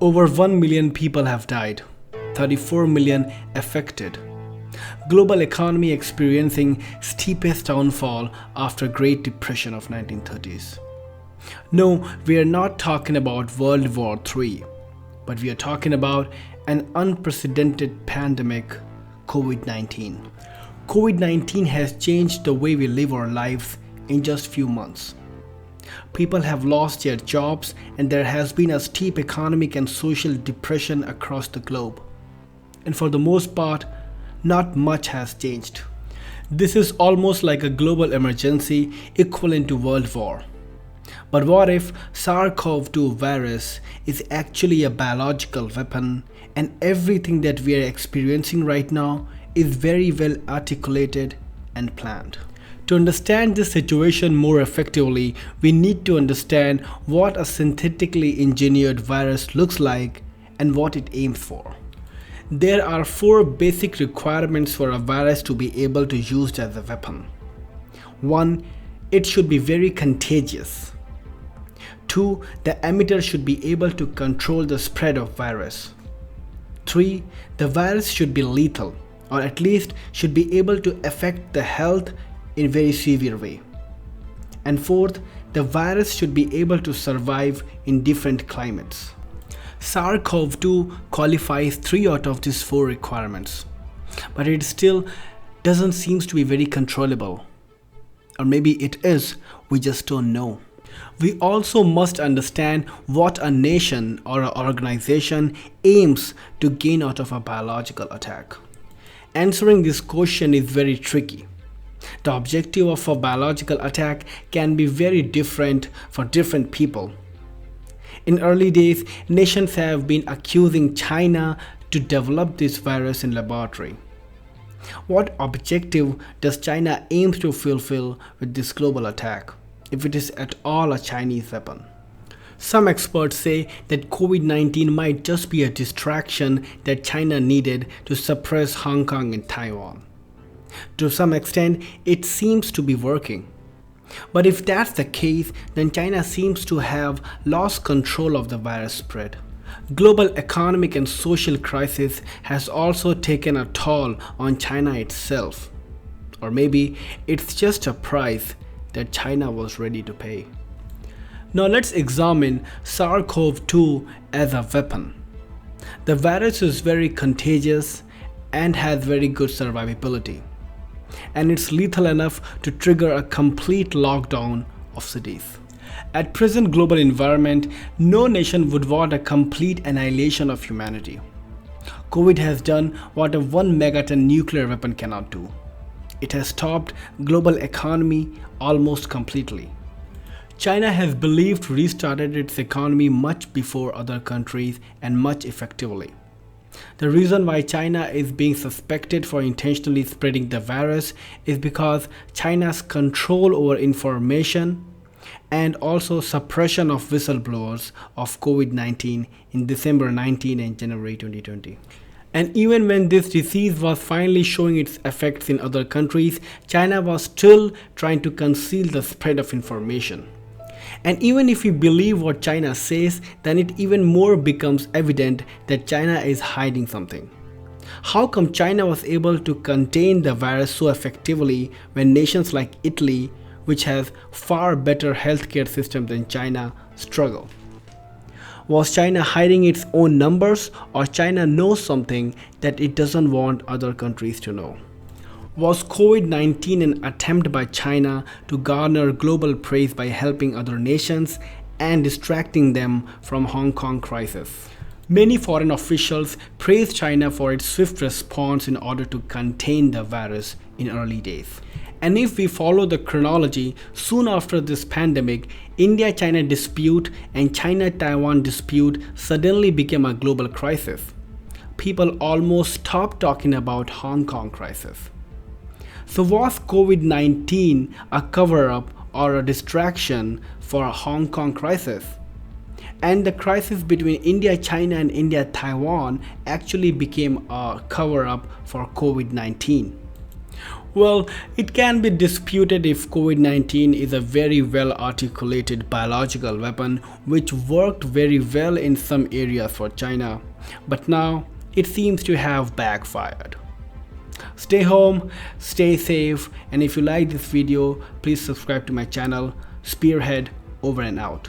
Over 1 million people have died, 34 million affected. Global economy experiencing steepest downfall after Great Depression of 1930s. No, we are not talking about World War III, but we are talking about an unprecedented pandemic, COVID-19. COVID-19 has changed the way we live our lives in just few months. People have lost their jobs and there has been a steep economic and social depression across the globe. And for the most part, not much has changed. This is almost like a global emergency equivalent to World War. But what if SARS-CoV-2 virus is actually a biological weapon and everything that we are experiencing right now is very well articulated and planned? To understand this situation more effectively, we need to understand what a synthetically engineered virus looks like and what it aims for. There are 4 basic requirements for a virus to be able to be used as a weapon. 1. It should be very contagious. 2. The emitter should be able to control the spread of virus. 3. The virus should be lethal, or at least should be able to affect the health in a very severe way. And 4th, the virus should be able to survive in different climates. SARS-CoV-2 qualifies 3 out of these 4 requirements, but it still doesn't seem to be very controllable. Or maybe it is, we just don't know. We also must understand what a nation or an organization aims to gain out of a biological attack. Answering this question is very tricky. The objective of a biological attack can be very different for different people. In early days, nations have been accusing China to develop this virus in laboratory. What objective does China aim to fulfill with this global attack, if it is at all a Chinese weapon? Some experts say that COVID-19 might just be a distraction that China needed to suppress Hong Kong and Taiwan. To some extent, it seems to be working. But if that's the case, then China seems to have lost control of the virus spread. Global economic and social crisis has also taken a toll on China itself. Or maybe it's just a price that China was ready to pay. Now let's examine SARS-CoV-2 as a weapon. The virus is very contagious and has very good survivability. And it's lethal enough to trigger a complete lockdown of cities. At present global environment, no nation would want a complete annihilation of humanity. COVID has done what a 1 megaton nuclear weapon cannot do. It has stopped global economy almost completely. China has believed restarted its economy much before other countries and much effectively. The reason why China is being suspected for intentionally spreading the virus is because China's control over information and also suppression of whistleblowers of COVID-19 in December 19 and January 2020. And even when this disease was finally showing its effects in other countries, China was still trying to conceal the spread of information. And even if we believe what China says, then it even more becomes evident that China is hiding something. How come China was able to contain the virus so effectively when nations like Italy, which has far better healthcare system than China, struggle? Was China hiding its own numbers, or China knows something that it doesn't want other countries to know? Was COVID-19 an attempt by China to garner global praise by helping other nations and distracting them from Hong Kong crisis? Many foreign officials praised China for its swift response in order to contain the virus in early days. And if we follow the chronology, soon after this pandemic, India-China dispute and China-Taiwan dispute suddenly became a global crisis. People almost stopped talking about Hong Kong crisis. So was COVID-19 a cover-up or a distraction for a Hong Kong crisis? And the crisis between India-China and India-Taiwan actually became a cover-up for COVID-19. Well, it can be disputed if COVID-19 is a very well articulated biological weapon which worked very well in some areas for China, but now it seems to have backfired. Stay home, stay safe, and if you like this video, please subscribe to my channel. Spearhead over and out.